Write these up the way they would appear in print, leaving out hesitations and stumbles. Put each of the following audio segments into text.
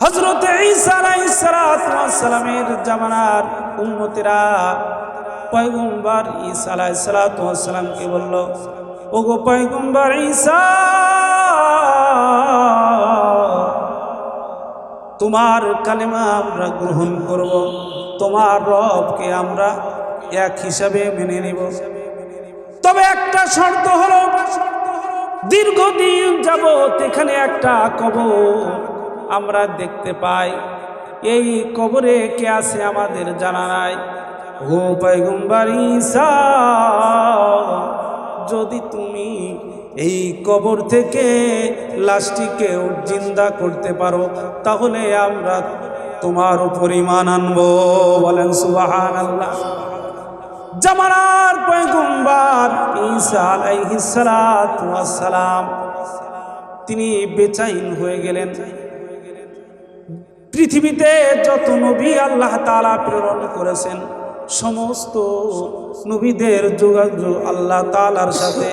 হযরত ঈসা আলাইহিস সালামের জামানার উম্মতেরা পয়গম্বর ঈসা আলাইহিস সালামকে বলল, ওগো পয়গম্বর ঈসা, তোমার কালেমা আমরা গ্রহণ করব, তোমার রবকে আমরা এক হিসাবে মেনে নেব। তবে একটা শর্ত হলো, দীর্ঘদিন যাবত এখানে একটা কবর আমরা দেখতে পাই, এই কবরে কে আছে আমাদের জানা নাই। ও পয়গম্বর ঈসা, যদি তুমি এই কবর থেকে লাশটিকে জিন্দা করতে পারো, তাহলে আমরা তোমার উপর ঈমান আনবো। বলেন সুবহানাল্লাহ। জামানার পয়গম্বর ঈসা আলাইহিস সালাম তিনি বেচাইন হয়ে গেলেন। পৃথিবীতে যত নবী আল্লাহ তাআলা প্রেরণ করেছেন, সমস্ত নবীদের যোগাযোগ আল্লাহ তাআলার সাথে।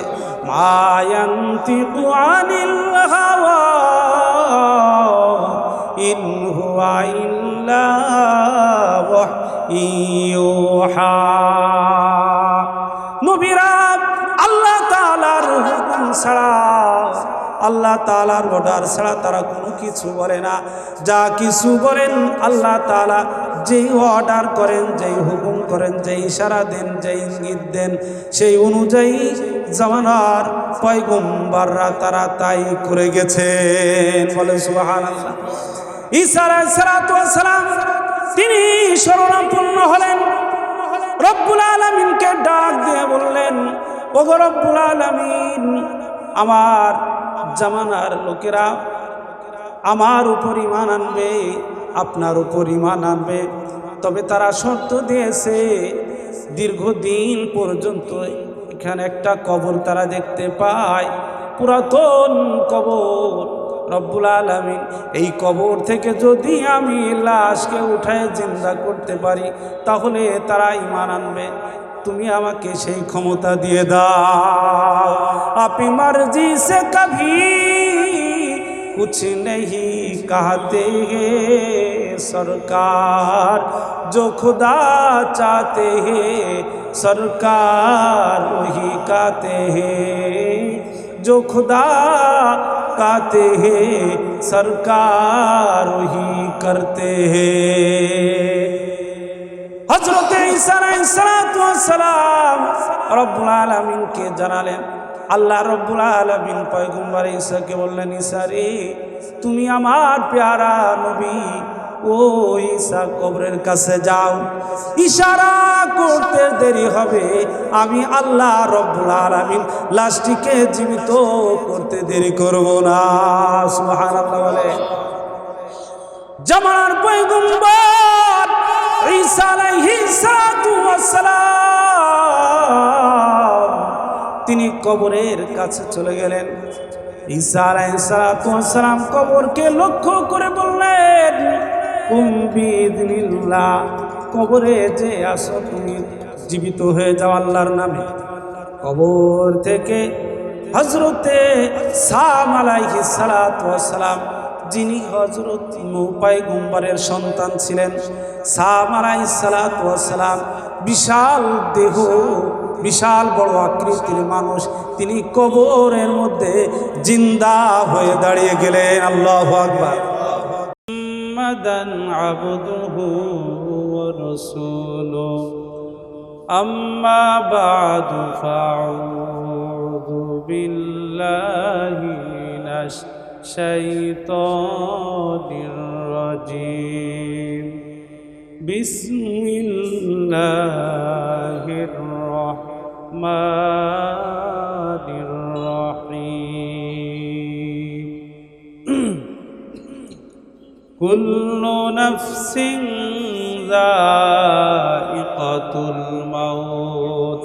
মা ইয়ানতিকু আনিল হাওয়া ইন হুয়া ইল্লা ওয়াহয়ুহা। নবীরা আল্লাহ তাআলার হুকুম ছাড়া, আল্লাহ তাআলার অর্ডার ছাড়া তারা কোনো কিছু বলে না। যা কিছু বলেন আল্লাহ তাআলা যেই অর্ডার করেন, যেই হুকুম করেন, যেই ইশারা দেন, যেই ইঙ্গিত দেন, সেই অনুযায়ী জামানার পয়গম্বররা তারা তাই করে গেছেন। বলেন সুবহানাল্লাহ। ঈসা আলাইহিস সালাম তিনি শরণাপন্ন হলেন, রব্বুল আলামিনকে ডাক দিয়ে বললেন, ওগো রব্বুল আলামিন, আমার জামানার লোকেরা আমার উপর ঈমান আনবে, আপনার উপর ঈমান আনবে, তবে তারা শর্ত দিয়েছে দীর্ঘদিন পর্যন্ত এখানে একটা কবর তারা দেখতে পায়, পুরাতন কবর। রব্বুল আলামিন এই কবর থেকে যদি আমি লাশকে উঠায় জিন্দা করতে পারি, তাহলে তারা ঈমান আনবে। তুমি আমাকে সেই ক্ষমতা দিয়ে দাও। আপনি মর্জি সে কভি कुछ नहीं कहते हैं सरकार, जो खुदा चाहते हैं सरकार वही कहते हैं, जो खुदा कहते हैं सरकार वही करते हैं। हजरत ঈসা আলাইহিস সালাম রব্বুল আলামিনকে জানালেন। আল্লাহ রব্বুল আলামিন পয়গম্বর ঈসাকে বললেন, ঈসা রে, তুমি আমার প্যারা নবী, ও ঈসা কবরের কাছে যাও, ইশারা করতে দেরি হবে, আমি আল্লাহ রব্বুল আলামিন লাশটিকে জীবিত করতে দেরি করব না। সুবহানাল্লাহ। বলে জামানার পয়গম্বর ঈসা আলাইহিস সালাম তিনি কবরের কাছে চলে গেলেন। ঈসা আলাইহিস সালাম কবরকে লক্ষ্য করে বললেন, কুম বিইذনিল্লাহ, কবরে যে আসো তুমি জীবিত হয়ে যাও আল্লাহর নামে। কবর থেকে হযরতে সাম আলাইহিস সালাম, যিনি হযরত নূহ পয়গম্বরের সন্তান ছিলেন, সাম আলাইহিস সালাম বিশাল দেহ, বিশাল বড় আকৃতির মানুষ, তিনি কবরের মধ্যে জিন্দা হয়ে দাঁড়িয়ে গেলেন। আল্লাহু আকবার। মুহাম্মাদান আবদুহু ওয়া রাসূলুহু, আম্মা বা'দু ফাআউযু বিল্লাহি মিনাশ শাইতানির রাজীম। বিসমিল্লাহির রহমানির রহিম। কুল্লু নাফসিন যায়িকাতুল মাউত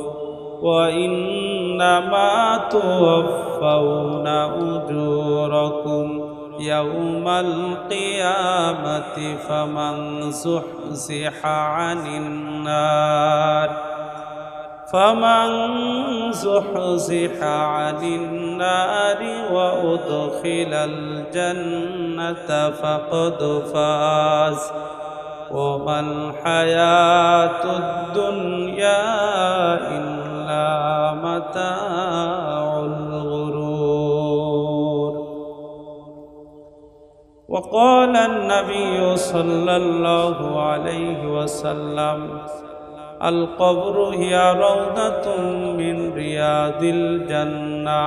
ওয়া ইন্নামা তুওয়াফাউনা উজুরাকুম ইয়াউমাল কিয়ামাতি ফামান যুহজিহা আনিন নার فمن زحزح عن النار وأدخل الجنة فقد فاز وما الحياة الدنيا إلا متاع الغرور. وقال النبي صلى الله عليه وسلم القبر هي روضة من رياض الجنة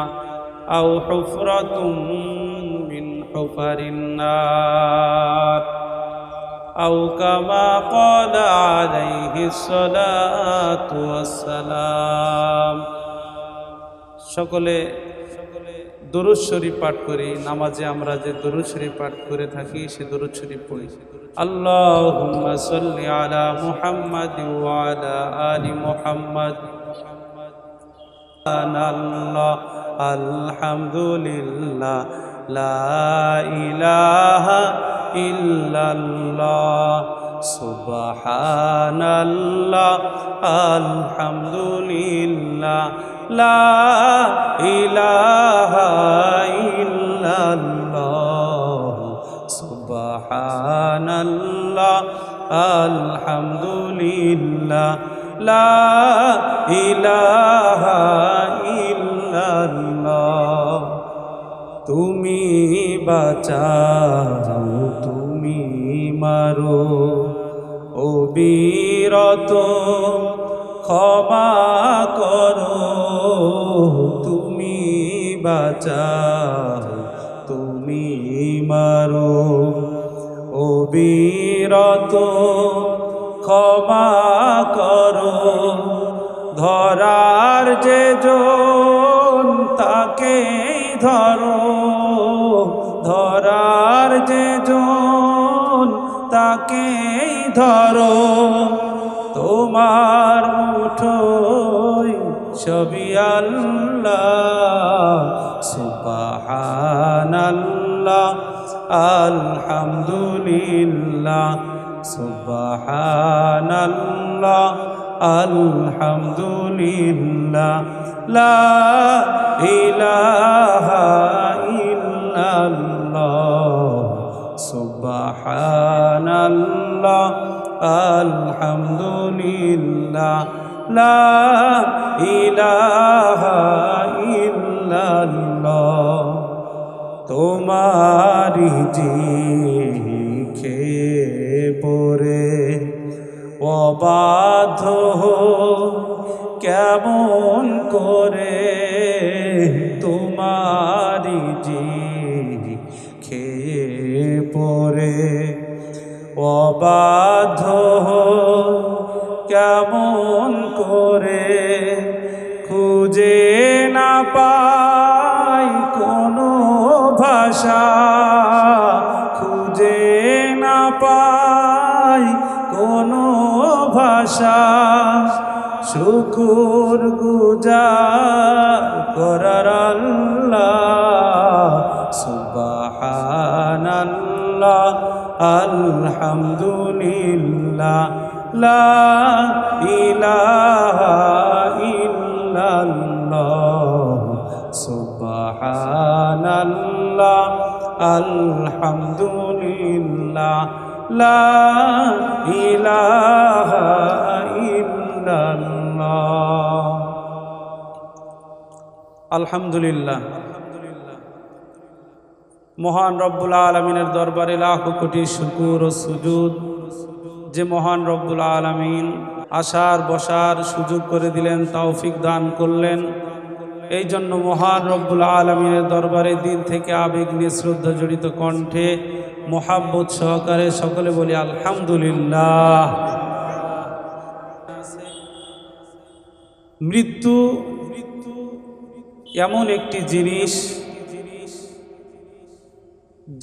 أو حفرة من حفر النار أو كما قال عليه الصلاة والسلام. সকলে দুরূদ শরীফ পাঠ করি। নামাজে আমরা যে দুরূদ শরীফ পাঠ করে থাকি সে দুরূদ শরীফ পড়ি। আল্লাহুম্মা সাল্লি আলা মুহাম্মাদ ওয়া আলা আলি মুহাম্মাদ। সুবহানাল্লাহ আলহামদুলিল্লাহ লা ইলাহা ইল্লাল্লাহ সুবহানাল্লাহ আলহামদুলিল্লাহ লা ইলাহা ইল্লাল্লাহ সুবহানাল্লাহ আলহামদুলিল্লাহ লা ইলাহা ইল্লাল্লাহ। তুমি বাঁচাও তুমি মারো অবিরত ক্ষমা করো। তুমি বাঁচাও তুমি মারো অবিরত ক্ষমা করো। ধরার যে জন তাকে ধরো, ধরার যে জন তাকে ধরো। তোমার মুঠোয় সবই আল্লাহ সুবহানাল্লাহ আলহামদুলিল্লাহ সুবহানাল্লাহ আলহামদুলিল্লাহ লা ইলাহা ইল্লাল্লাহ সুবহানাল্লাহ আলহামদুলিল্লাহ লা ইলাহা ইল্লাল্লাহ। তোমারি জিখে পরে অবাধ্য কেমন করে, তোমারি জিখে পরে অবাধ্য কেমন করে। খুঁজে না পাই কোনো ভাষা, খুঁজে না পাই কোনো ভাষা। শুকুর গুজার করার আল্লাহ সুবহানাল্লাহ আলহামদুলিল্লাহ লা ইলাহা ইল্লাল্লাহ সুবহানাল্লাহ আলহামদুলিল্লাহ লা ইলাহা ইল্লাল্লাহ। আলহামদুলিল্লাহ। মহান রব্বুল আলামিনের দরবারে লাখ কোটি শুকর ও সুজুদ। যে মহান রব্বুল আলামিন আসার বসার সুযোগ করে দিলেন, তৌফিক দান করলেন। এই জন্য মহান রব্বুল আলামিনের দরবারে দিল থেকে আবেগ নিয়ে শ্রদ্ধা জড়িত কণ্ঠে মোহাব্বত সহকারে সকলে বলি আলহামদুলিল্লাহ। মৃত্যু এমন একটি জিনিস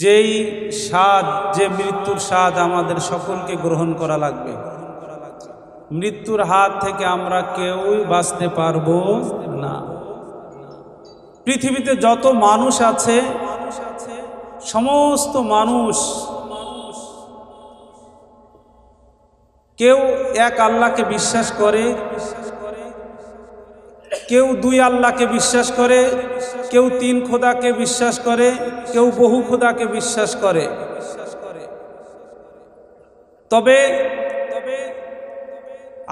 যেই স্বাদ, যে মৃত্যুর স্বাদ আমাদের সকলকে গ্রহণ করা লাগবে। মৃত্যুর হাত থেকে আমরা কেউই বাঁচতে পারবো না। পৃথিবীতে যত মানুষ আছে সমস্ত মানুষ কেউ এক আল্লাহকে বিশ্বাস করে, কেউ দুই আল্লাহকে বিশ্বাস করে, কেউ তিন খোদাকে বিশ্বাস করে, কেউ বহু খোদাকে বিশ্বাস করে। তবে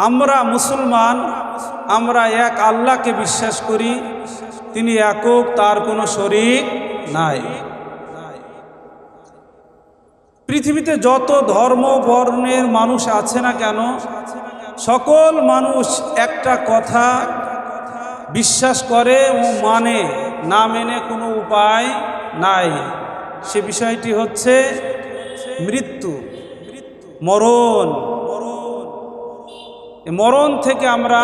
আমরা মুসলমান, আমরা এক আল্লাহকে বিশ্বাস করি, তিনি একক, তার কোনো শরীক নাই। পৃথিবীতে যত ধর্ম বর্ণের মানুষ আছে না কেন, সকল মানুষ একটা কথা বিশ্বাস করে ও মানে, না মেনে কোনো উপায় নাই। সে বিষয়টি হচ্ছে মৃত্যু, মরণ। মরণ থেকে আমরা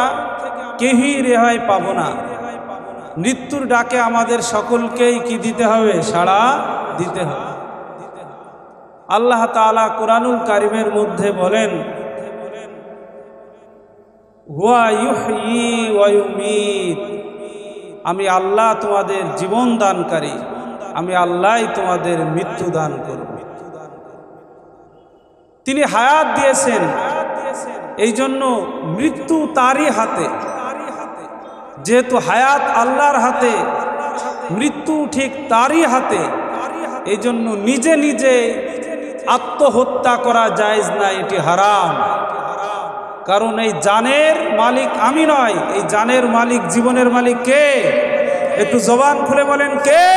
কেউই রেহাই পাব না। মৃত্যুর ডাকে আমাদের সকলকেই কি দিতে হবে? সাড়া দিতে হবে। আল্লাহ তাআলা কুরআনুল কারীমের মধ্যে বলেন, হুয়া ইউহয়ি ওয়া ইউমীত, আমি আল্লাহ তোমাদের জীবন দানকারী, আমি আল্লাহই তোমাদের মৃত্যু দান করব। তিনি হায়াত দিয়েছেন, এই জন্য মৃত্যু তারই হাতে। যেহেতু হায়াত আল্লাহর হাতে, মৃত্যু ঠিক তারই হাতে, এই জন্য নিজে নিজে আত্মহত্যা করা জায়েজ না, এটি হারাম। কারণ এই জানের মালিক আমি নয়, এই জানের মালিক, জীবনের মালিক কে? একটু জবান খুলে বলেন, কে?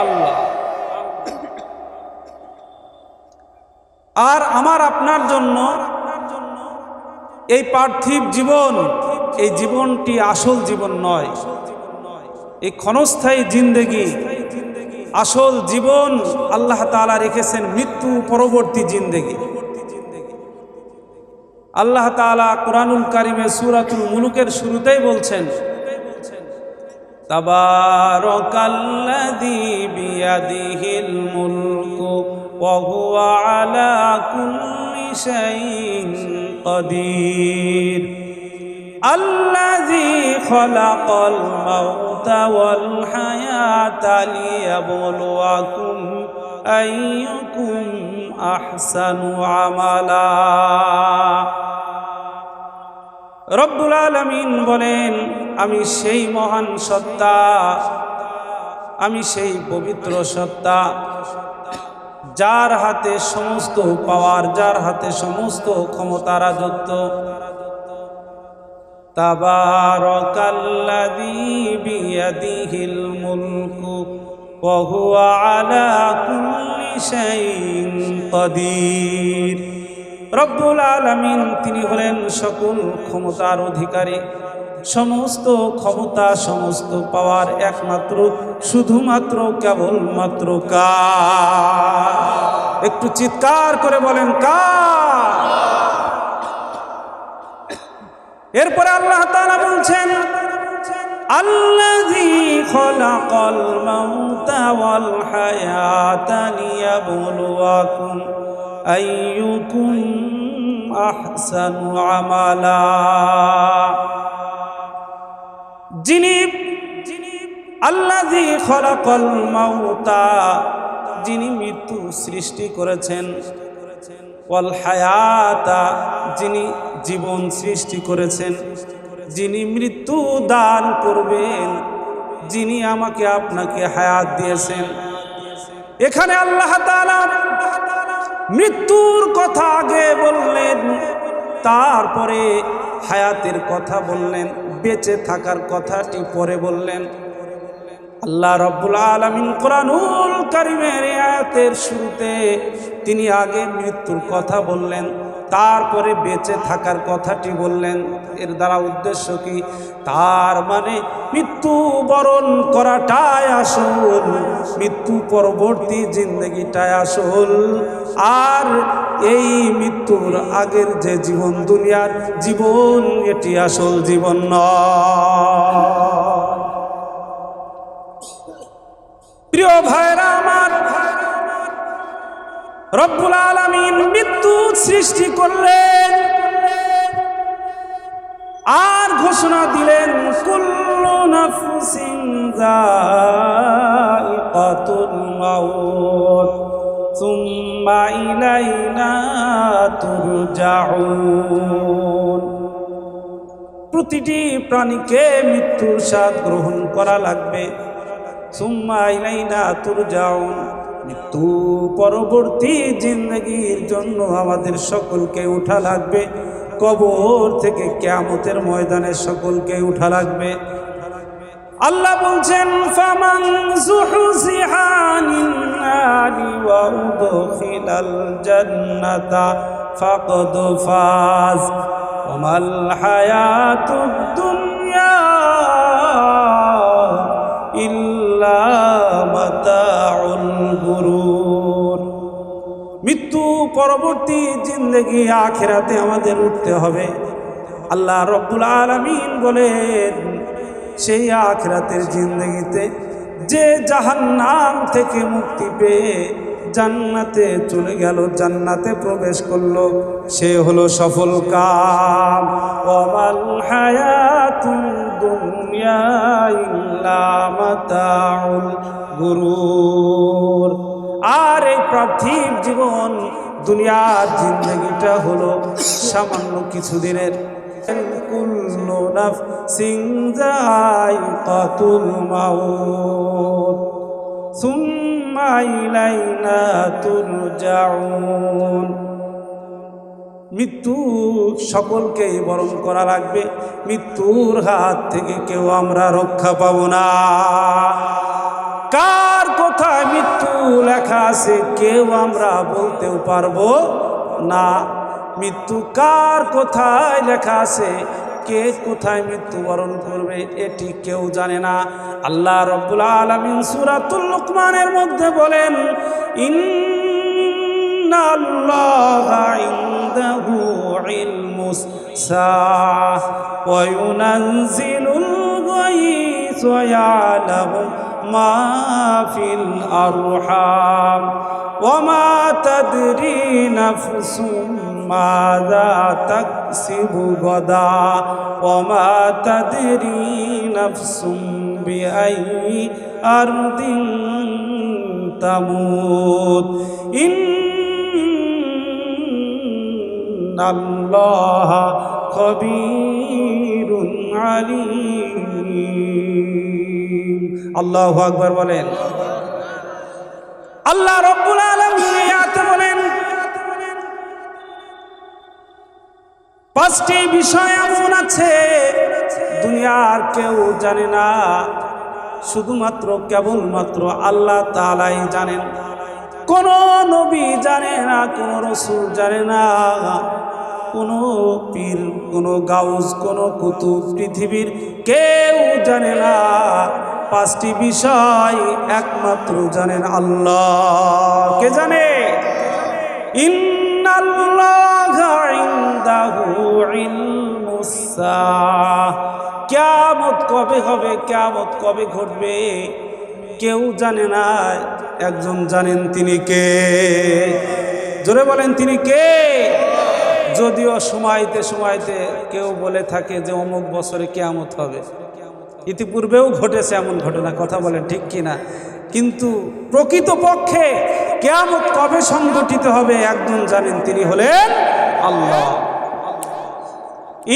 আল্লাহ। আর আমার আপনার জন্য এই পার্থিব জীবন, এই জীবনটি আসল জীবন নয়, এই ক্ষণস্থায়ী জিন্দেগি। আসল জীবন আল্লাহ তাআলা রেখেছেন মৃত্যু পরবর্তী জিন্দেগি। আল্লাহ তাআলা কুরআনুল কারীমে সূরাতুল মুলুকের শুরুতেই বলছেন, তাবারাকাল্লাযী বিয়াদিহিল মুলকু ওয়া হুয়া আলা কুল্লি শাইইন কাদির, আল্লাযী খালাকাল মাউতা ওয়াল হায়াতা লিয়াবলুয়াকুম আইয়ুকুম আহসানু আমালা। রব্বুল আলামিন বলেন, আমি সেই মহান সত্তা, আমি সেই পবিত্র সত্তা, যার হাতে সমস্ত পাওয়ার, যার হাতে সমস্ত ক্ষমতা, রাজত্ব। তাবারাকাল্লাযী বিয়াদিহিল মুলকু ওয়া হুয়া আলা কুল্লি শাইইন কাদির। রব্বুল আলামিন তিনি হলেন সকল ক্ষমতার অধিকারী। সমস্ত ক্ষমতা, সমস্ত পাওয়ার একমাত্র, শুধুমাত্র, কেবলমাত্র কার? একটু চিৎকার করে বলেন, কার? এরপরে আল্লাহ তাআলা বলছেন, আল্লাযী খালাকাল মাউতা ওয়াল হায়াতা লিয়াবলুয়াকুম আইয়ুকুম আহসানু আমালা। যিনি আল্লাযী খালাকাল মাউতা, যিনি মৃত্যু সৃষ্টি করেছেন, ওয়াল হায়াতা, যিনি জীবন সৃষ্টি করেছেন, যিনি মৃত্যু দান করবেন, যিনি আমাকে আপনাকে হায়াত দিয়েছেন। এখানে আল্লাহ তাআলা মৃত্যুর কথা আগে বললেন, তারপরে হায়াতের কথা বললেন, বেঁচে থাকার কথাটি পরে বললেন। আল্লাহ রাব্বুল আলামিন কুরআনুল কারীমের আয়াতের শুরুতে তিনি আগে মৃত্যুর কথা বললেন, তারপরে বেঁচে থাকার কথাটি বললেন। এর দ্বারা উদ্দেশ্য কি? তার মানে মৃত্যু বরণ করাটাই আসল, মৃত্যু পরবর্তী জিন্দগিটাই আসল। আর এই মৃত্যুর আগের যে জীবন, দুনিয়ার জীবন, এটি আসল জীবন নয়। প্রিয় ভাইরা আমার, রব্বুল আলামিন মৃত্যু সৃষ্টি করলেন আর ঘোষণা দিলেন, কুল্লু নাফসিন যায়িকাতুল মাউত সুম্মা ইলাইনা তুরজাউন। প্রতিটি প্রাণীকে মৃত্যুর স্বাদ গ্রহণ করা লাগবে। সুম্মা ইলাইনা তুরজাউন, মৃত্যু পরবর্তী জিন্দগির জন্য আমাদের সকলকে উঠা লাগবে। কবর থেকে কিয়ামতের ময়দানে সকলকে উঠা লাগবে। আল্লাহ বলছেন, ফামান যুহজিহা আনিন নারি ওয়া উদখিলাল জান্নাতা ফাকাদ ফাজ ওয়া মাল হায়াতুদ দুনিয়া ইল্লা মাতাউল গুরুর। মৃত্যু পরবর্তী জিন্দেগি আখিরাতে আমাদের উঠতে হবে। আল্লাহ রব্বুল আলামিন বলেন, সেই আখিরাতের জিন্দেগিতে যে জাহান্নাম থেকে মুক্তি পেয়ে জান্নাতে চলে গেল, জান্নাতে প্রবেশ করলো, সে হলো সফল কাম। ওয়ামাল হায়াতুদ দুনিয়া ইল্লা মাতাউল গুরুর। আর এই পার্থিব জীবন, দুনিয়ার জিন্দগিটা হলো সামান্য কিছুদিনের। কুল্লু নাফসিন যায়িকাতুল মাউত সুম্মা ইলাইনা তুরজাউন। মৃত্যু সকলকেই বরণ করা লাগবে। মৃত্যুর হাত থেকে কেউ আমরা রক্ষা পাবো না। কার কোথায় মৃত্যু লেখা আছে কেউ আমরা বলতেও পারবো না। মৃত্যু কার কোথায় লেখা আছে, কে কোথায় মৃত্যুবরণ করবে, এটি কেউ জানে না। আল্লাহ রব্বুল আলামিন সূরাতুল লুকমানের মধ্যে বলেন, ইন্নাল্লাহা ইনদাহু ইলমুস সাআহ ওয়া ইউনাজ্জিলুল গায়স ওয়া ইয়ালামু মা ফিল আরহাম ওয়া মা তাদরি নাফসুম মাযা তাকসিবু গাদা ওয়া মা তাদরি নাফসুম বিআইয়ি আরদিন তামুত ইন্নাল্লাহা খবীরুন আলীম। আল্লাহু আকবার বলেন। আল্লাহ রব্বুল আলামিন আয়াতে বলেন, পাঁচটি বিষয় এমন আছে দুনিয়ার কেউ জানে না, শুধুমাত্র কেবলমাত্র আল্লাহ তাআলাই জানেন। কোন নবী জানে না, কোন রাসূল জানে না, কোন পীর, কোন গাউস, কোন কুতুব, পৃথিবীর কেউ জানে না। পাঁচটি বিষয় একমাত্র জানেন আল্লাহ। কে জানে? ইন্নাল্লাহা ইনদাহু ইলমুস সাআহ। কিয়ামত কবে হবে, কিয়ামত কবে ঘটবে কেউ জানে না, একজন জানেন, তিনি কে? জোরে বলেন, তিনি কে? যদিও সময়তে সময়তে কেউ বলে থাকে যে অমুক বছরে কিয়ামত হবে, ইতিপূর্বেও ঘটেছে এমন ঘটনা, কথা বলেন ঠিক কিনা? কিন্তু প্রকৃতপক্ষে কিয়ামত কবে সংঘটিত হবে একজন জানেন, তিনি হলেন আল্লাহ।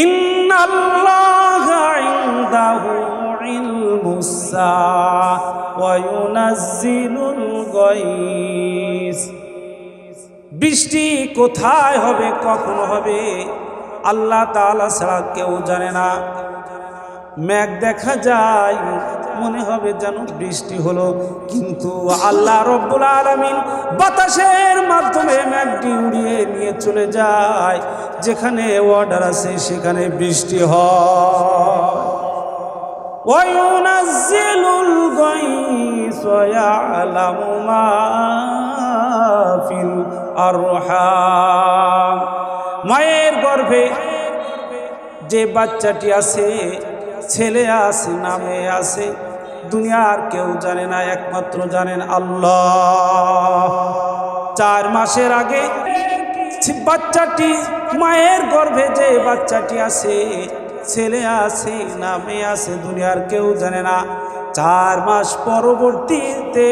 ইন্নাল্লাহা ইনদাহু ইলমুস সাআহ ওয়া ইউনাজ্জিলুল গায়স। বৃষ্টি কোথায় হবে, কখন হবে, আল্লাহ তাআলা ছাড়া কেউ জানে না। মেঘ দেখা যায়, মনে হবে যেন বৃষ্টি হলো, কিন্তু আল্লাহ রব্বুল আলামিন বাতাসের মাধ্যমে মেঘটি উড়িয়ে নিয়ে চলে যায়। যেখানে অর্ডার আছে সেখানে বৃষ্টি হয়। ওয়া ইউনাজ্জিলুল গায়স ওয়া ইয়ালামু মা ফিল আরহাম। মায়ের গর্ভে যে বাচ্চাটি আছে, ছেলে আছে না মেয়ে আছে, দুনিয়ার কেউ জানে না, একমাত্র জানেন আল্লাহ। 4 মাসের আগে বাচ্চাটি, মায়ের গর্ভে যে বাচ্চাটি আছে, ছেলে আছে না মেয়ে আছে, দুনিয়ার কেউ জানে না। 4 মাস পরবর্তীতে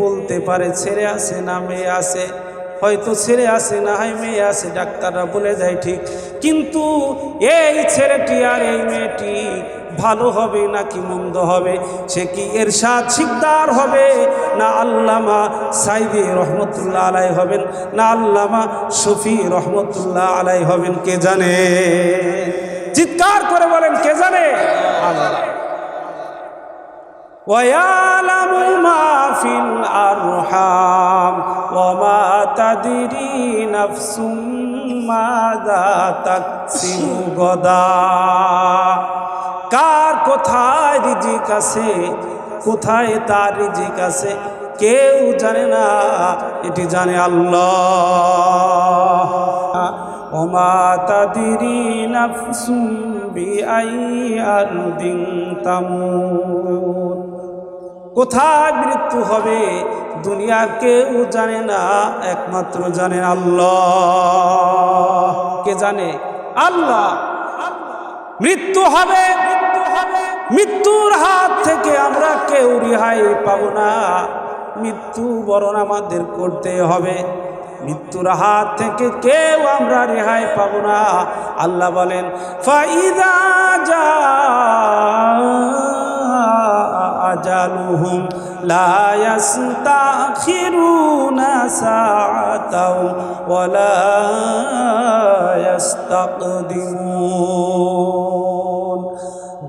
বলতে পারে ছেলে আছে না মেয়ে আছে। হয়তো ছেলে আছে না হয় মেয়ে আছে, ডাক্তাররা বলে দেয় ঠিক, কিন্তু এই ছেলেটি আর এই মেয়েটি ভালো হবে নাকি মন্দ হবে, সে কি এরশাদ শিকদার হবে না আল্লামা সাইদি রহমতুল্লাহ আলাই হবেন না আল্লামা শফি রহমতুল্লাহ আলাই হবেন, কে জানে? চিৎকার করে বলেন কে জানে? আল্লাহ। ওয়ায়ালামু মা ফিল আরহাম ওয়া মা তাদরি নাফসুম মাযা তাকসিবু গাদা। কার কোথায় রিজিক আছে, কোথায় তার রিজিক আছে কেউ জানে না, এটি জানে আল্লাহ। ওয়া মা তাদরি নাফসুম বিআইয়ি আরদিন তামুত। কোথায় মৃত্যু হবে দুনিয়ার কেউ জানে না, একমাত্র জানেন আল্লাহ। কে জানে? আল্লাহ। মৃত্যু হবে, মৃত্যুর হাত থেকে আমরা কেউ রেহাই পাব না, মৃত্যু বরণ আমাদের করতে হবে, মৃত্যুর হাত থেকে কেউ আমরা রেহাই পাব না। আল্লাহ বলেন ফাইদা জা আজালুহুম লা ইস্তাখিরুনা সাআতাও ওয়া লা ইস্তাকদিমুন।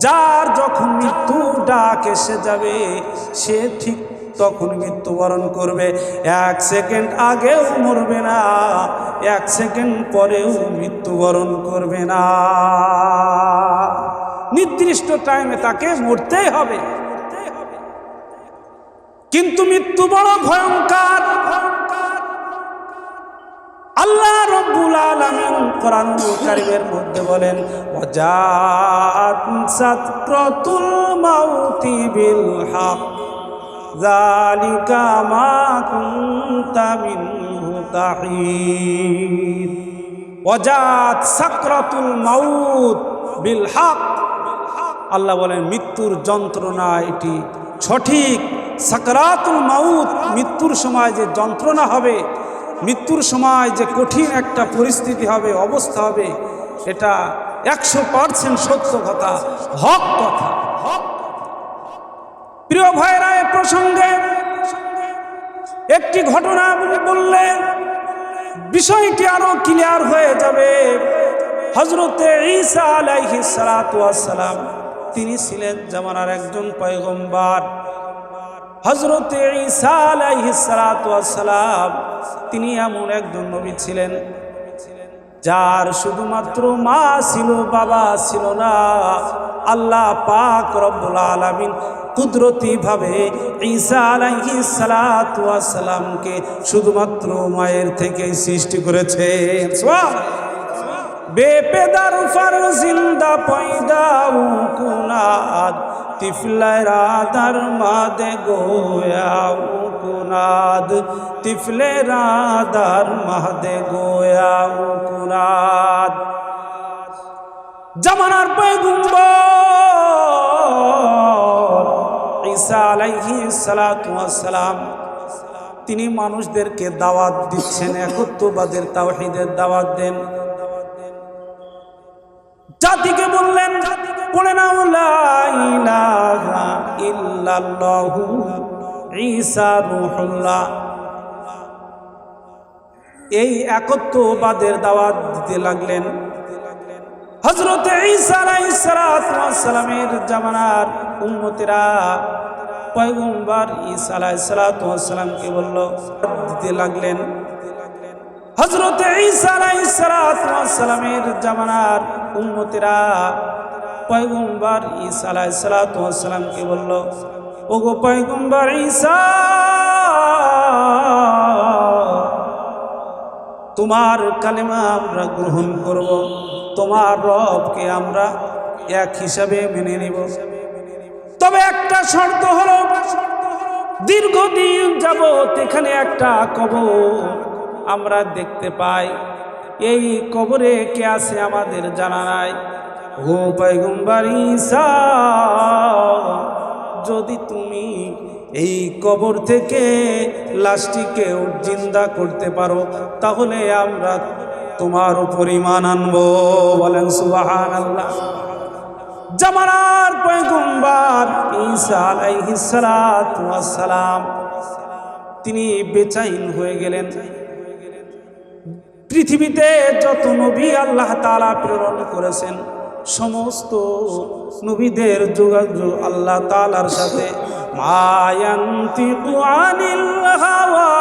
যার যখন মৃত্যু ডাক এসে যাবে সে ঠিক তখন মৃত্যুবরণ করবে, 1 সেকেন্ড আগেও মরবে না, 1 সেকেন্ড পরেও মৃত্যুবরণ করবে না। নির্দিষ্ট টাইমে তাকে মরতেই হবে। কিন্তু মৃত্যু বড় ভয়ঙ্কর। আল্লাহ রব্বুল আলামিন কোরআনুল কারীমের মধ্যে বলেন ওয়াজাআত সাকরাতুল মাউতি বিল হক যালিকা মা কুনতা মিনহু তাহিদ। ওয়াজাআত সাকরাতুল মাউত বিল হক। আল্লাহ বলেন মৃত্যুর যন্ত্রণা এটি সঠিক। সাকরাতুল মাউত, মৃত্যুর সময় যে যন্ত্রণা হবে, মৃত্যুর সময় যে কঠিন একটা পরিস্থিতি হবে, অবস্থা হবে, এটা 100% সত্য কথা, হক কথা। প্রিয় ভাইরা, এ প্রসঙ্গে একটি ঘটনা বললে বিষয়টি আরো ক্লিয়ার হয়ে যাবে। হযরতে ঈসা আলাইহিস সালাতু ওয়াস সালাম তিনি ছিলেন জামানার একজন পয়গম্বর। হযরতে ঈসা আলাইহিস সালাতু ওয়াস সালাম তিনি এমন একজন নবী ছিলেন যার শুধুমাত্র মা ছিল, বাবা ছিল না। আল্লাহ পাক রব্বুল আলামিন কুদরতি ভাবে ঈসা আলাইহিস সালাতু ওয়াস সালামকে শুধুমাত্র মায়ের থেকে সৃষ্টি করেছেন। সুবহানাল্লাহ। বেপেদার ফর জিন্দা পয়দাউ কুনাদ তিফলে রাদার মাদে গোয়াউ কুনাদ তিফলে রাদার মাদে গোয়াউ কুনাদ। জামানার পয়গম্বর ঈসা আলাইহিস সালাতু ওয়াস সালাম তিনি মানুষদেরকে দাওয়াত দিচ্ছেন, একত্ববাদের তাওহীদের দাওয়াত দেন। জাতিকে বললেন পড়ে নাও লা ইলাহা ইল্লাল্লাহু ঈসা রূহুল্লাহ। এই একত্ববাদের দাওয়াত দিতে লাগলেন। হযরতে ঈসা আলাইহিস সালাতু ওয়াস সালামের জামানার উম্মতেরা পয়গম্বর ঈসা আলাইহিস সালাতু ওয়াস সালামকে বলল দিতে লাগলেন। হযরতে ঈসা আলাইহিস সালাতু ওয়াস সালামের জামানার উম্মতেরা পয়গম্বর ঈসা আলাইহিস সালাতু ওয়াস সালামকে বলল ওগো পয়গম্বর ঈসা, তোমার কালেমা আমরা গ্রহণ করব, তোমার রবকে আমরা এক হিসাবে মেনে নিব, তবে একটা শর্ত হলো দীর্ঘদিন যাবত এখানে একটা কবর আমরা দেখতে পাই, এই কবরে কে আছে আমাদের জানা নাই। ও পয়গম্বর ঈসা, যদি তুমি এই কবর থেকে লাশটিকে জিন্দা করতে পারো, তাহলে আমরা তোমার উপর ঈমান আনবো। বলেন সুবহানাল্লাহ। জামানার পয়গম্বর ঈসা আলাইহিস সালাতু ওয়াস সালাম তিনি বেচাইন হয়ে গেলেন। পৃথিবীতে যত নবী আল্লাহ তাআলা প্রেরণ করেছেন, সমস্ত নবীদের যোগাযোগ আল্লাহ তাআলার সাথে। মা ইয়ানতিকু আনিল হাওয়া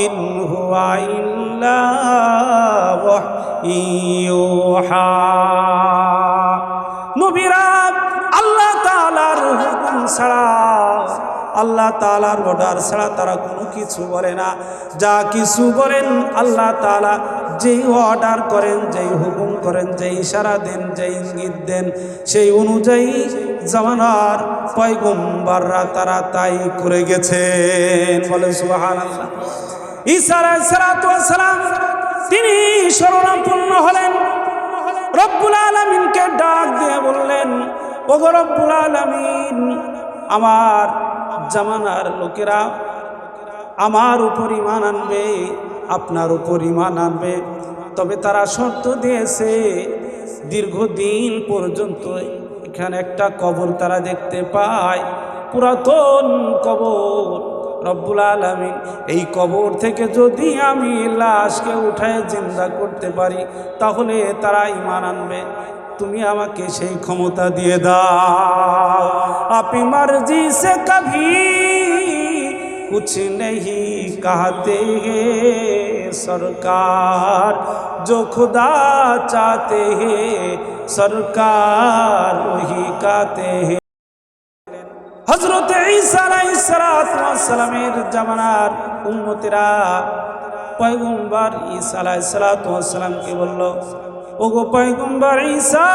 ইন হুয়া ইল্লা ওয়াহয়ুহা। নবীরা আল্লাহ তাআলার হুকুম ছাড়া, আল্লাহ তাআলার অর্ডার ছাড়া তারা কোনো কিছু বলে না। যা কিছু বলেন আল্লাহ তাআলা যেই অর্ডার করেন, যেই হুকুম করেন, যেই ইশারা দেন, যেই ইঙ্গিত দেন, সেই অনুযায়ী জামানার পয়গম্বররা তারা তাই করে গেছেন। বলে সুবহানাল্লাহ। ঈসা আলাইহিস সালাতু ওয়াস সালাম তিনি শরণাপন্ন হলেন, রব্বুল আলামিনকে ডাক দিয়ে বললেন, ওগো রব্বুল আলামিন, আমার জামানার লোকেরা আমার উপর ঈমান আনবে, আপনার উপর ঈমান আনবে, তবে তারা শর্ত দিয়েছে দীর্ঘদিন পর্যন্ত এখানে একটা কবর তারা দেখতে পায়, পুরাতন কবর। রব্বুল আলামিন এই কবর থেকে যদি আমি লাশকে উঠায় জিন্দা করতে পারি, তাহলে তারা ঈমান আনবে। তুমি আমাকে সেই ক্ষমতা দিয়ে দাও। আপনি মর্জি সে কভি कुछ नहीं कहते हैं सरकार, जो खुदा चाहते हैं सरकार वही कहते हैं। हजरत ঈসা আলাইহিস সালামের জামানার উম্মতেরা পয়গম্বর ঈসা আলাইহিস সালামকে বলল, ওগো পয়গম্বর ঈসা,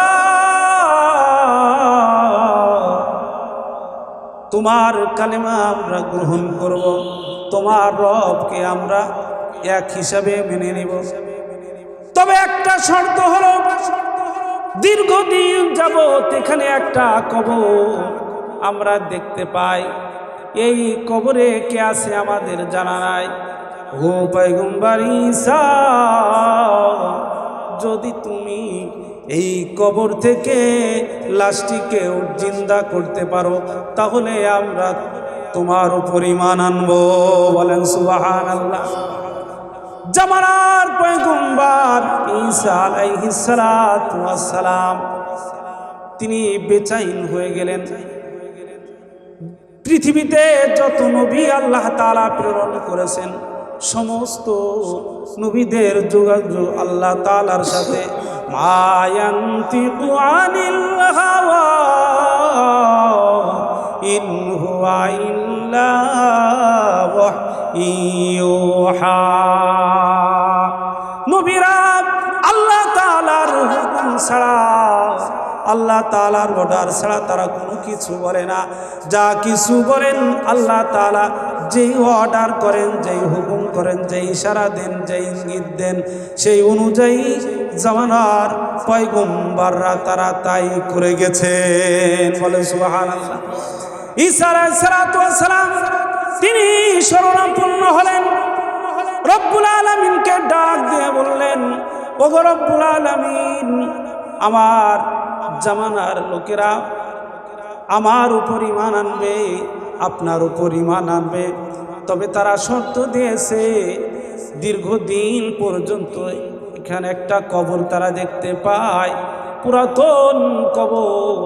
তোমার কালেমা আমরা গ্রহণ করব, তোমার রবকে আমরা এক হিসাবে মেনে নেব, তবে একটা শর্ত হলো, দীর্ঘদিন যাবত এখানে একটা কবর আমরা দেখতে পাই, এই কবরে কে আছে আমাদের জানা নাই। ও পয়গম্বর ঈসা, যদি তুমি এই কবর থেকে লাশটিকে জিন্দা করতে পারো, তাহলে আমরা তোমার উপর ঈমান আনবো। বলেন সুবহানাল্লাহ। জামানার পয়গম্বর ঈসা আলাইহিস সালাতু ওয়াস সালাম তিনি বেচাইন হয়ে গেলেন। পৃথিবীতে যত নবী আল্লাহ তাআলা প্রেরণ করেছেন, সমস্ত নবীদের যোগাযোগ আল্লাহ তাআলার সাথে। মা ইয়ানতিকু আনিল হাওয়া ইন হুয়া ইল্লা ওয়াহয়ুহা। নবীরা আল্লাহ তাআলার হুকুম ছাড়া, আল্লাহ তাআলার অর্ডার ছাড়া তারা কোনো কিছু বলে না। যা কিছু বলেন আল্লাহ তাআলা যেই অর্ডার করেন, যেই হুকুম করেন, যেই ইশারা দেন, যেই ইঙ্গিত দেন, সেই অনুযায়ী জামানার পয়গম্বররা তারা তাই করে গেছেন। বলে সুবহানাল্লাহ। ঈসা আলাইহিস সালাম তিনি শরণাপন্ন হলেন, রব্বুল আলামিনকে ডাক দিয়ে বললেন, ওগো রব্বুল আলামিন, আমার জামানার লোকেরা আমার উপর ঈমান আনবে, আপনার উপর ঈমান আনবে, তবে তারা শর্ত দিয়েছে দীর্ঘদিন পর্যন্ত এখানে একটা কবর তারা দেখতে পায়, পুরাতন কবর।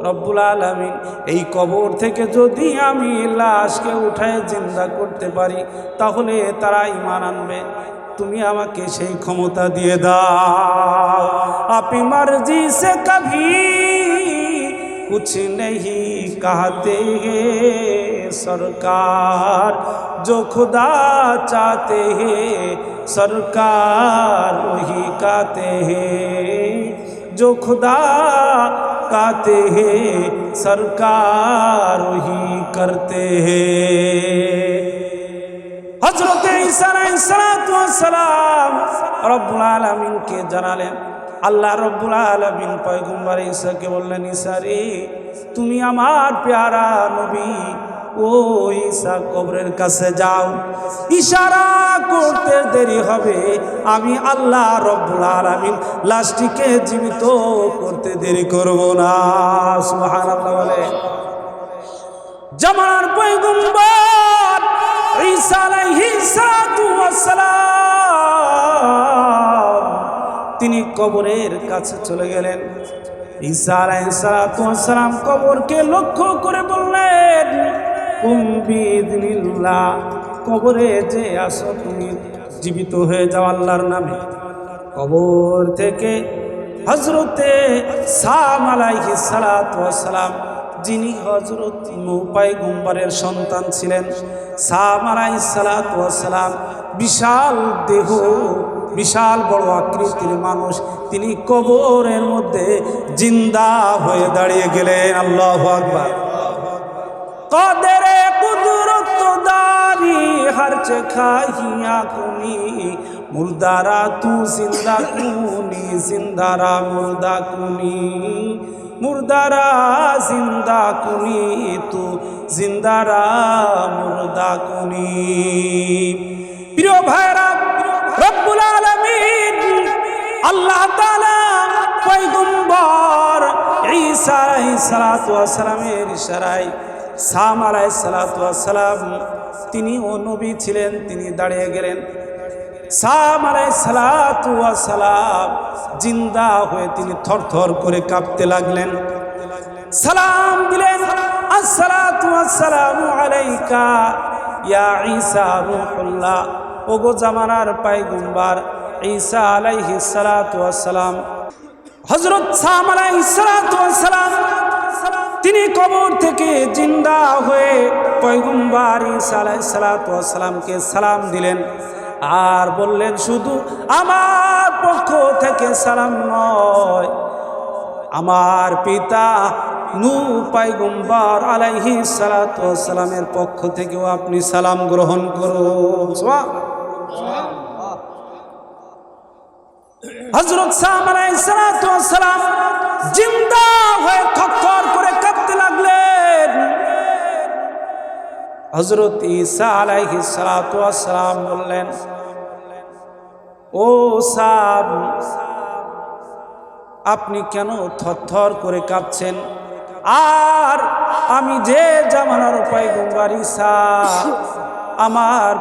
রব্বুল আলামিন এই কবর থেকে যদি আমি লাশকে উঠায় জিন্দা করতে পারি, তাহলে তারা ঈমান আনবে। তুমি আমাকে সেই ক্ষমতা দিয়ে দাও। আপনি মর্জি সে কভি कुछ नहीं कहते हैं सरकार, जो खुदा चाहते हैं सरकार वही कहते हैं, जो खुदा कहते हैं सरकार वही करते हैं। हजरत ঈসা আলাইহিস সালাম রব্বুল আলামিনকে জানালেন, আল্লাহ রাব্বুল আলামিন পয়গম্বর ঈসাকে বললেন, ঈসা রে, তুমি আমার প্যারা নবী, ও ঈসা কবরের কাছে যাও, ইশারা করতে দেরি হবে, আমি আল্লাহ রাব্বুল আলামিন লাশটিকে জীবিত করতে দেরি করব না। সুবহানাল্লাহ বলে। জামানার পয়গম্বর ঈসা আলাইহিস সালাতু ওয়াস সালাম তিনি কবরের কাছে চলে গেলেন। ঈসা আলাইহিস সালাতু ওয়াস সালাম কবরকে লক্ষ্য করে বললেন, কুম বিইذনিল্লাহ, কবরে যে আসো তুমি জীবিত হয়ে যাও আল্লাহর নামে। কবর থেকে হযরতে সাম আলাইহিস সালাতু ওয়াস সালাম, যিনি হযরত নূহ পয়গম্বরের সন্তান ছিলেন, সাম আলাইহিস সালাতু ওয়াস সালাম বিশাল দেহ, বিশাল বড় আকৃতির মানুষ, তিনি কবরের মধ্যে জিন্দা হয়ে দাঁড়িয়ে গেলেন। আল্লাহু আকবার। কদরে কুদরত দারি হরচে খাহিয়া কুনি, মুর্দারা তু জিন্দা কুনি, জিন্দারা মুর্দা কুনি, মুর্দারা জিন্দা কুনি, তু জিন্দারা মুর্দা কুনি। প্রিয় ভাইরা, রব্বুল আলামিন আল্লাহ তাআলা পয়গম্বর ঈসা আলাইহিস সালাতু ওয়াস সালামের ইশারায় সাম আলাইহিস সালাতু ওয়াস সালাম, তিনিও নবী ছিলেন, তিনি দাঁড়িয়ে গেলেন। সাম আলাইহিস সালাতু ওয়াস সালাম জিন্দা হয়ে তিনি থরথর করে কাঁপতে লাগলেন। সালাম দিলেন, আসসালাতু ওয়াসসালামু আলাইকা ইয়া ঈসা রূহুল্লাহ, ওগো জামানার পয়গম্বর ঈসা আলাইহিস সালাতু ওয়াস সালাম। হযরত সাম আলাইহিস সালাতু ওয়াস সালাম তিনি কবর থেকে জিন্দা হয়ে পয়গম্বর ঈসা আলাইহিস সালাতু ওয়াস সালামকে সালাম দিলেন আর বললেন, শুধু আমার পক্ষ থেকে সালাম নয়, আমার পিতা নূহ পয়গম্বর আলাইহিস সালাতু ওয়াস সালামের পক্ষ থেকেও আপনি সালাম গ্রহণ করুন। হযরত সাম আলাইহিস সালাতু ওয়াস সালাম জিন্দা হয়ে থরথর করে কাঁপতে লাগলেন। হযরত ঈসা আলাইহিস সালাতু ওয়াস সালাম বললেন, ও সাম, আপনি কেন থরথর করে কাঁপছেন? আর আমি যে জামানার পয়গম্বর ঈসা, আমার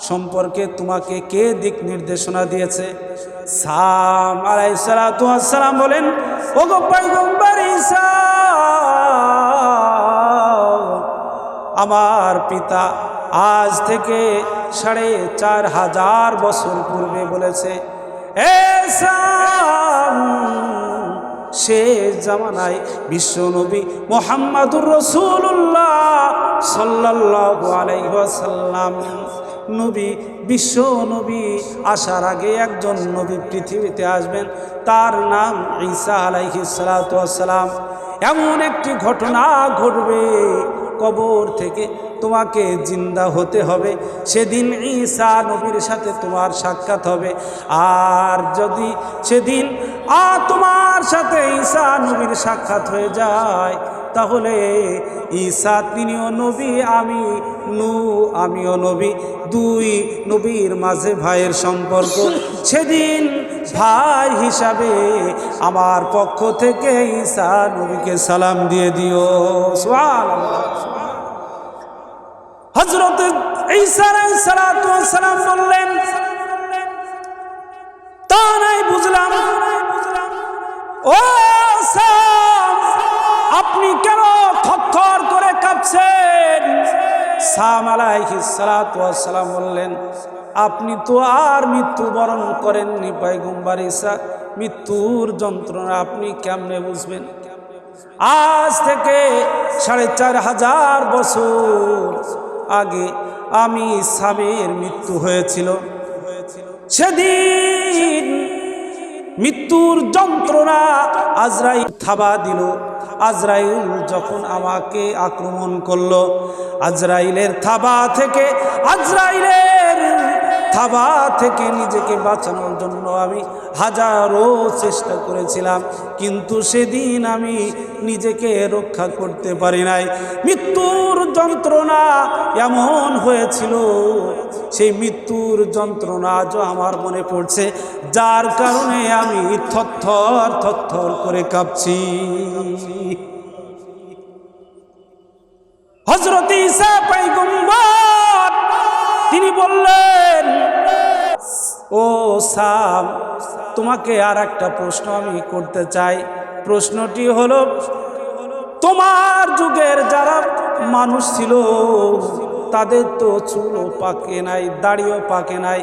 সম্পর্কে তোমাকে কে দিক নির্দেশনা দিয়েছে? সাম আলাইহিস সালাতু ওয়াস সালাম বলেন, ওগো পয়গম্বর ঈসা, আমার পিতা আজ থেকে ৪৫০০ বছর পূর্বে বলেছে, শেষ জামানায় বিশ্বনবী মুহাম্মাদুর রাসূলুল্লাহ সাল্লাল্লাহু আলাইহি ওয়াসাল্লাম নবী, বিশ্ব নবী আসার আগে একজন নবী পৃথিবীতে আসবেন, তার নাম ঈসা আলাইহিস সালাতু ওয়াস সালাম। এমন একটি ঘটনা ঘটবে, কবর থেকে তোমাকে জিন্দা হতে হবে, সেদিন ঈসা নবীর সাথে তোমার সাক্ষাৎ হবে। আর যদি সেদিন তোমার সাথে ঈসা নবীর সাক্ষাৎ হয়ে যায়, তাহলে ঈসা তিনিও নবী, আমি নূহ আমিও নবী, দুই নবীর মাঝে ভাইয়ের সম্পর্ক। সেদিন ভাই হিসাবে আমার পক্ষ থেকে ঈসা নবীকে সালাম দিয়ে দিও। সুবহানাল্লাহ। হযরত ঈসা আলাইহিস সালাতু ওয়াস সালাম বললেন, তা নাই বুঝলাম, ও সাম, আপনি কেন থরথর করে কাঁপছেন? সাম আলাইহিস সালাতু ওয়াস সালাম বললেন, আপনি তো আর মৃত্যুবরণ করেননি পয়গম্বর ঈসা, মৃত্যুর যন্ত্রণা আপনি কেমনে বুঝবেন? আজ থেকে ৪৫০০ বছর আগে আমি সামের মৃত্যু হয়েছিল। সেদিন মৃত্যুর যন্ত্রণা আজরাইল থাবা দিল। আজরাইল যখন আমাকে আক্রমণ করলো, আজরাইলের থাবা থেকে, আজরাইলের হাওয়া থেকে নিজেকে বাঁচানোর জন্য আমি হাজারো চেষ্টা করেছিলাম, কিন্তু সেদিন আমি নিজেকে রক্ষা করতে পারি নাই। মৃত্যুর যন্ত্রণা এমন হয়েছিল, সেই মৃত্যুর যন্ত্রণা আজও আমার মনে পড়ছে, যার কারণে আমি থরথর থরথর করে কাঁপছি। হযরত ঈসা পয়গম্বর তিনি বললেন, ও সাম, তোমাকে আর একটা প্রশ্ন আমি করতে চাই। প্রশ্নটি হলো, তোমার যুগের যারা মানুষ ছিল তাদের তো চুলও পাকে নাই, দাড়িও পাকে নাই।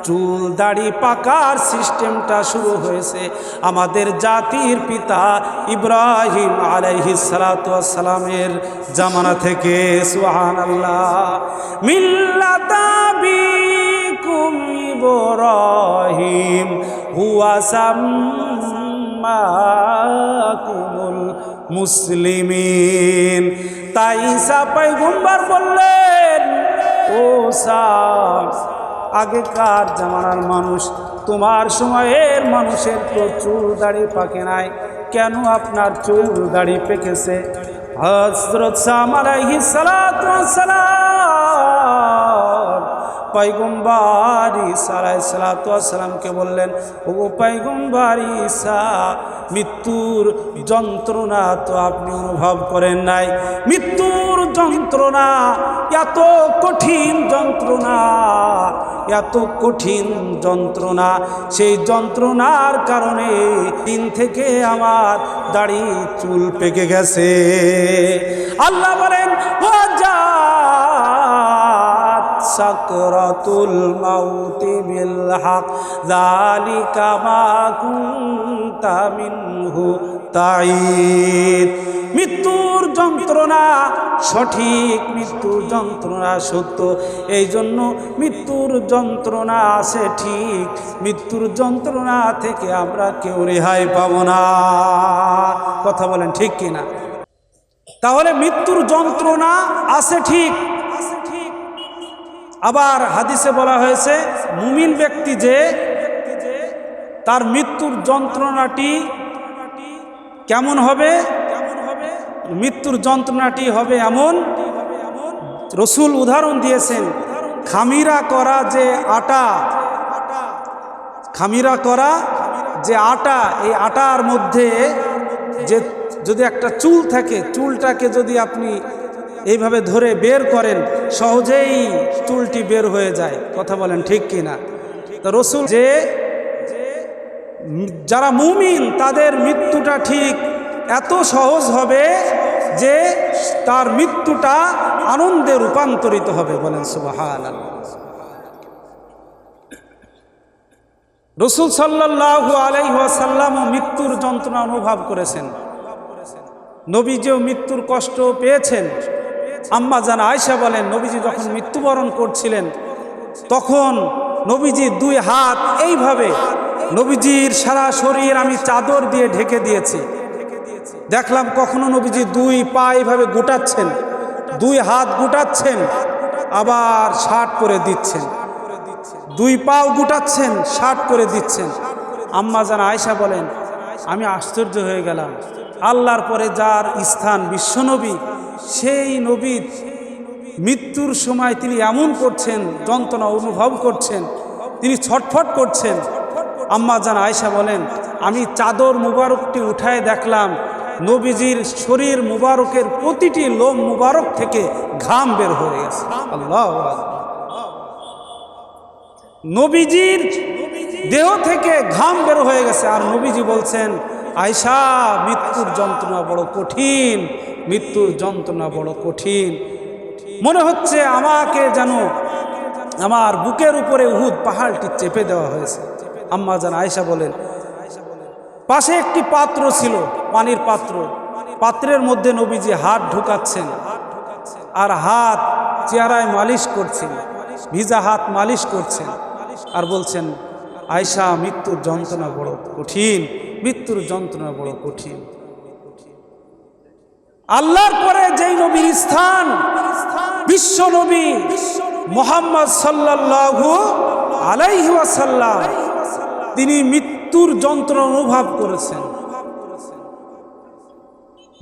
চুল দাড়ি পাকার সিস্টেমটা শুরু হয়েছে আমাদের জাতির পিতা ইব্রাহিম আলাইহিস সালাতু ওয়াস সালামের জামানা থেকে। সুবহানাল্লাহ। মিল্লাতা আবিকুম ইব্রাহিম হুয়া সাম্মাকুমুল মুসলিমিন। তাই ঈসা পয়গম্বর বললেন, ও সাম, আগেকার জামানার মানুষ, তোমার সময়ের মানুষের তো চুল দাড়ি পাকে নাই, কেন আপনার চুল দাড়ি পেকেছে? হযরত সাম আলাইহিস সালাতু ওয়াস সালাম পয়গম্বর ঈসা আলাইহিস সালাতু ওয়াস সালামকে বললেন, ও পয়গম্বর ঈসা, মৃত্যুর যন্ত্রণা তো আপনি অনুভব করেন নাই। মৃত্যুর যন্ত্রণা এত কঠিন যন্ত্রণা, এত কঠিন যন্ত্রণা, সেই যন্ত্রণার কারণে দিন থেকে আমার দাড়ি চুল পেকে গেছে। আল্লাহ বলেন, সাকরাতুল মাউতি বিল হক যালিকা মা কুনতা মিনহু তাঈদ। মৃত্যুর যন্ত্রণা সঠিক, মৃত্যুর যন্ত্রণা সত্য, এই জন্য মৃত্যুর যন্ত্রণা আছে ঠিক, মৃত্যুর যন্ত্রণা থেকে আমরা কেউ রেহাই পাব না। কথা বলেন ঠিক কিনা? তাহলে মৃত্যুর যন্ত্রণা আছে ঠিক, আবার হাদিসে বলা হয়েছে মুমিন ব্যক্তি যে তার মৃত্যুর যন্ত্রণাটি কেমন হবে, মৃত্যুর যন্ত্রণাটি হবে এমন, রসুল উদাহরণ দিয়েছেন, খামিরা করা যে আটা, খামিরা করা যে আটা, এই আটার মধ্যে যে যদি একটা চুল থাকে, চুলটাকে যদি আপনি এইভাবে ধরে বের করেন, সহজেই চুলটি বের হয়ে যায়। কথা বলেন ঠিক কিনা? তো রসুল যে যারা মুমিন তাদের মৃত্যুটা ঠিক এত সহজ হবে যে তার মৃত্যুটা আনন্দে রূপান্তরিত হবে। বলেন সুবহানাল্লাহ। রসুল সাল্লাল্লাহু আলাইহি ওয়াসাল্লাম মৃত্যুর যন্ত্রণা অনুভব করেছেন, নবীজিও মৃত্যুর কষ্ট পেয়েছেন। আম্মা জান আয়েশা বলেন, নবীজি যখন মৃত্যুবরণ করছিলেন তখন নবীজির দুই হাত এইভাবে, নবীজির সারা শরীর আমি চাদর দিয়ে ঢেকে দিয়েছি। দেখলাম কখনো নবীজি দুই পা এইভাবে গুটাচ্ছেন, দুই হাত গুটাচ্ছেন, আবার শার্ট করে দিচ্ছেন, দুই পাও গুটাচ্ছেন, শার্ট করে দিচ্ছেন। আম্মা জান আয়েশা বলেন, আমি আশ্চর্য হয়ে গেলাম, আল্লাহর পরে যার স্থান বিশ্বনবী, সেই নবীর মৃত্যুর সময় তিনি এমন করছেন, যন্ত্রণা অনুভব করছেন, তিনি ছটফট করছেন। আম্মা জান আয়েশা বলেন, আমি চাদর মুবারকটি উঠায় দেখলাম নবীজির শরীর মুবারকের প্রতিটি লোম মুবারক থেকে ঘাম বের হয়ে গেছে। আল্লাহু আকবার। নবীজির দেহ থেকে ঘাম বের হয়ে গেছে, আর নবীজি বলছেন, আয়েশা, মৃত্যুর যন্ত্রণা বড় কঠিন, মৃত্যুর যন্ত্রণা বড় কঠিন। মনে হচ্ছে আমাকে যেন আমার বুকের উপরে উহুদ পাহাড়টি চেপে দেওয়া হয়েছে। আম্মা জান আয়েশা বলেন, পাশে একটি পাত্র ছিল, পানির পাত্র, পাত্রের মধ্যে নবীজি হাত ঢুকাচ্ছেন আর হাত চেহারায় মালিশ করছেন, ভিজা হাত মালিশ করছেন, আর বলছেন, আয়েশা, মৃত্যুর যন্ত্রণা বড় কঠিন, মৃত্যুর যন্ত্রণা বড় কঠিন। আল্লাহর পরে যেই নবীর স্থান, বিশ্ব নবী মুহাম্মদ সাল্লাল্লাহু আলাইহি ওয়াসাল্লাম তিনি মৃত্যুর যন্ত্রণা অনুভব করেছেন।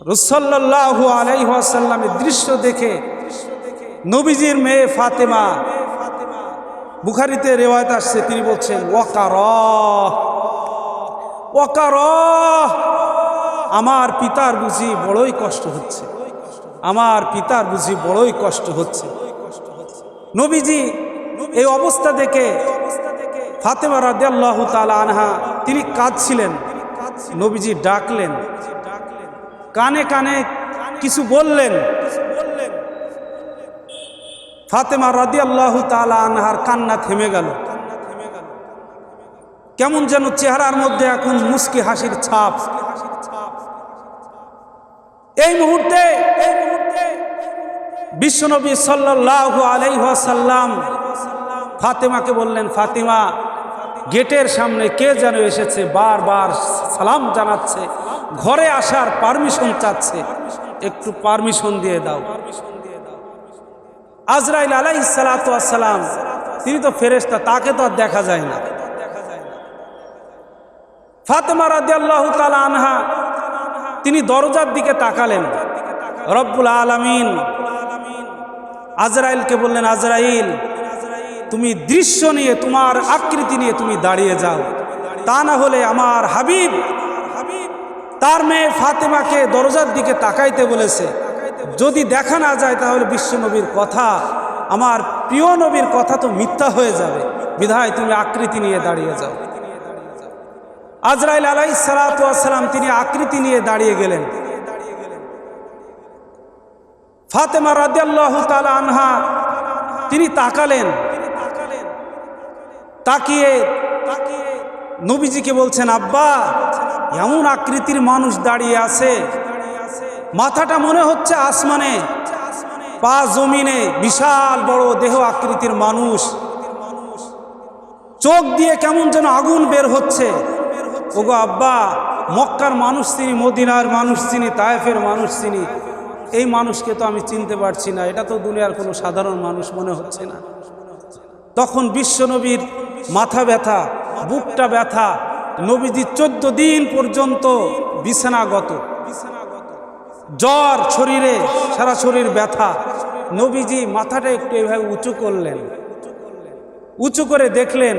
রাসূল সাল্লাল্লাহু আলাইহি ওয়াসাল্লামের দৃশ্য দেখে নবীজির মেয়ে ফাতেমা, বুখারীতে রিওয়ায়াত আসছে, তিনি বলছেন ওয়াকারাহ, আমার পিতার বুঝি বড়ই কষ্ট হচ্ছে, আমার পিতার বুঝি বড়ই কষ্ট হচ্ছে। নবীজি এই অবস্থা দেখে ফাতেমা রাদিয়াল্লাহু তাআলা আনহা তিনি কাঁদছিলেন। নবীজি ডাকলেন, কানে কানে কিছু বললেন। ফাতেমা রাদিয়াল্লাহু তাআলা আনহার কান্না থেমে গেল। কেমন যেন চেহারার মধ্যে এখন মুস্কি হাসির ছাপ। এই মুহূর্তে বিশ্বনবী সাল্লাল্লাহু আলাইহি ওয়াসাল্লাম ফাতেমাকে বললেন, ফাতেমা, গেটের সামনে কে যেন এসেছে, বারবার সালাম জানাচ্ছে, ঘরে আসার পারমিশন চাচ্ছে, একটু পারমিশন দিয়ে দাও। আজরাইল আলাইহিস সালাতু ওয়াস সালাম তিনি তো ফেরেশতা, তাকে তো আর দেখা যায় না। ফাতেমা রাদিয়াল্লাহু তাআলা আনহা তিনি দরজার দিকে তাকালেন। রব্বুল আলামিন আজরাইলকে বললেন, আজরাইল, তুমি দৃশ্য নিয়ে, তোমার আকৃতি নিয়ে তুমি দাঁড়িয়ে যাও, তা না হলে আমার হাবিব তার মেয়ে ফাতেমাকে দরজার দিকে তাকাইতে বলেছে, যদি দেখা না যায় তাহলে বিশ্ব নবীর কথা, আমার প্রিয় নবীর কথা তো মিথ্যা হয়ে যাবে, বিধায় তুমি আকৃতি নিয়ে দাঁড়িয়ে যাও। আজরাইল আলাইহিস সালাতু ওয়াস সালাম তিনি আকৃতি নিয়ে দাঁড়িয়ে গেলেন। ফাতেমা রাদিয়াল্লাহু তাআলা আনহা তিনি তাকালেন, তাকিয়ে নবীজিকে বলছেন, আব্বা, এমন আকৃতির মানুষ দাঁড়িয়ে আছে, মাথাটা মনে হচ্ছে আসমানে, পা জমিনে, বিশাল বড় দেহ আকৃতির মানুষ, চোখ দিয়ে কেমন যেন আগুন বের হচ্ছে। ওগো আব্বা, মক্কার মানুষ চিনি, মদিনার মানুষ চিনি, তায়েফের মানুষ চিনি, এই মানুষকে তো আমি চিনতে পারছি না, এটা তো দুনিয়ার কোনো সাধারণ মানুষ মনে হচ্ছে না। তখন বিশ্বনবীর মাথা ব্যথা, বুকটা ব্যথা, নবীজি 14 দিন পর্যন্ত বিছানাগত, জ্বর শরীরে, সারা শরীর ব্যথা। নবীজি মাথাটা একটু এভাবে উঁচু করলেন, উঁচু করে দেখলেন,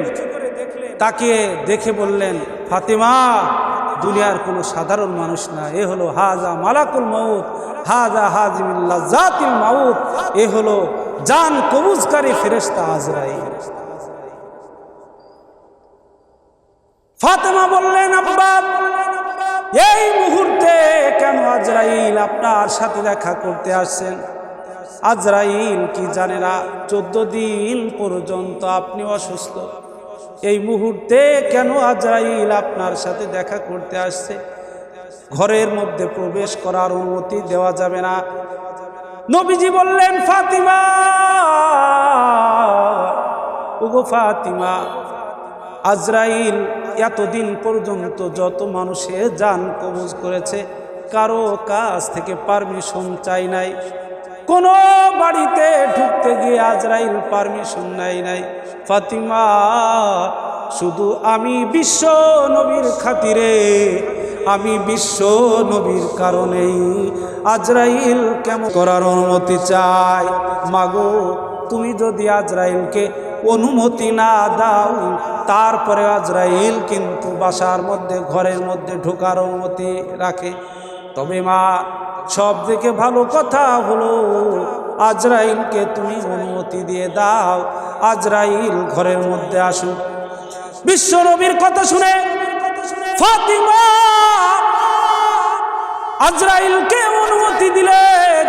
তাকে দেখে বললেন, ফাতেমা, দুনিয়ার কোনো সাধারণ মানুষ না, এ হলো হাজা মালাকুল মাউত, হাজা হাজিমিল লাযাতিল মাউত, এ হলো জান কবুজকারী ফেরেশতা আজরাইল। ফাতেমা বললেন, আব্বা, এই মুহূর্তে কেন আজরাইল আপনার সাথে দেখা করতে আসছেন? আজরাইল কি জানে না 14 দিন পর্যন্ত আপনি অসুস্থ, এই মুহূর্তে কেন আজরাইল আপনার সাথে দেখা করতে আসছে? ঘরের মধ্যে প্রবেশ করার অনুমতি দেওয়া যাবে না। নবীজি বললেন, ফাতিমা, ওগো ফাতিমা, আজরাইল এতদিন পর্যন্ত যত মানুষের জান কবজ করেছে, কারো কাছ থেকে পারমিশন চাই নাই, কোনো বাড়িতে ঢুকতে গিয়ে আজরাইল পারমিশন নাই। ফাতিমা, শুধু আমি বিশ্ব নবীর খাতিরে, আমি বিশ্ব নবীর কারণেই আজরাইল কেমন করার অনুমতি চাই। মাগো, তুমি যদি আজরাইলকে অনুমতি না দাও, তারপরে আজরাইল কিন্তু বাসার মধ্যে, ঘরের মধ্যে ঢোকার অনুমতি রাখে। তবে মা, সব থেকে ভালো কথা হলো আজরাইলকে তুমি অনুমতি দিয়ে দাও, আজরাইল ঘরের মধ্যে আসুক। বিশ্ব নবীর কথা শুনে ফাতিমা আজরাইলকে অনুমতি দিলেন।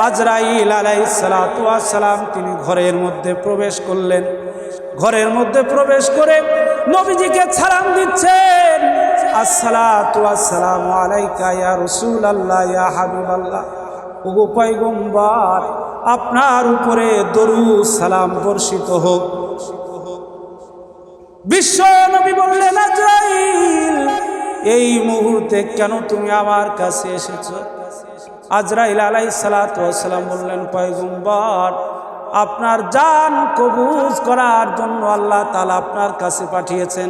আজরাইল আলাইহিস সালাতু ওয়াস সালাম তিনি ঘরের মধ্যে প্রবেশ করলেন। ঘরের মধ্যে প্রবেশ করে নবীজিকে সালাম দিচ্ছেন, আসসালাতু ওয়াসসালামু আলাইকা ইয়া রাসূলুল্লাহ, ইয়া হাবিবাল্লাহ, ওগো পয়গম্বর, আপনার উপরে দরুদ সালাম বর্ষিত হোক। বিশ্ব নবী বললেন, আজরাইল, এই মুহূর্তে কেন তুমি আমার কাছে এসেছো? আজরাইল আলাইহিস সালাতু ওয়াস সালাম বললেন, পয়গম্বর, আপনার জান কবুজ করার জন্য আল্লাহ তাআলা আপনার কাছে পাঠিয়েছেন।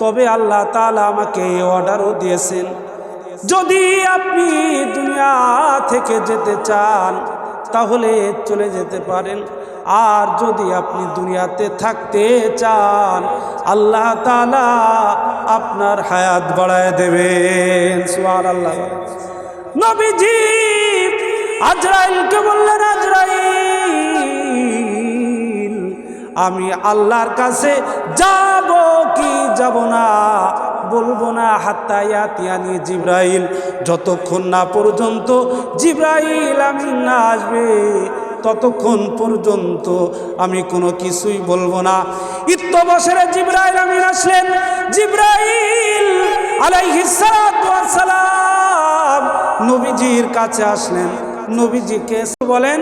তবে আল্লাহ তাআলা আমাকে এই অর্ডারও দিয়েছেন, যদি আপনি দুনিয়া থেকে যেতে চান তাহলে চলে যেতে পারেন, আর যদি আপনি দুনিয়াতে থাকতে চান আল্লাহ তাআলা আপনার হায়াত বাড়ায় দেবেন। সুবহানাল্লাহ। নবীজি আজরাইলকে বললেন, আজরাইল আমি আল্লাহর কাছে যাব কি যাব না? বলবো না হাত্তা ইয়াতিয়ানি জিবরাইল, যতক্ষণ না পর্যন্ত জিবরাইল আমিন না আসবে ততক্ষণ পর্যন্ত আমি কোনো কিছুই বলবো না। ইত্যবসরে জিবরাইল আমিন আসলেন। জিবরাইল আলাইহিস সালাতু ওয়াস সালাম নবীজির কাছে আসলেন। নবীজিকে বলেন,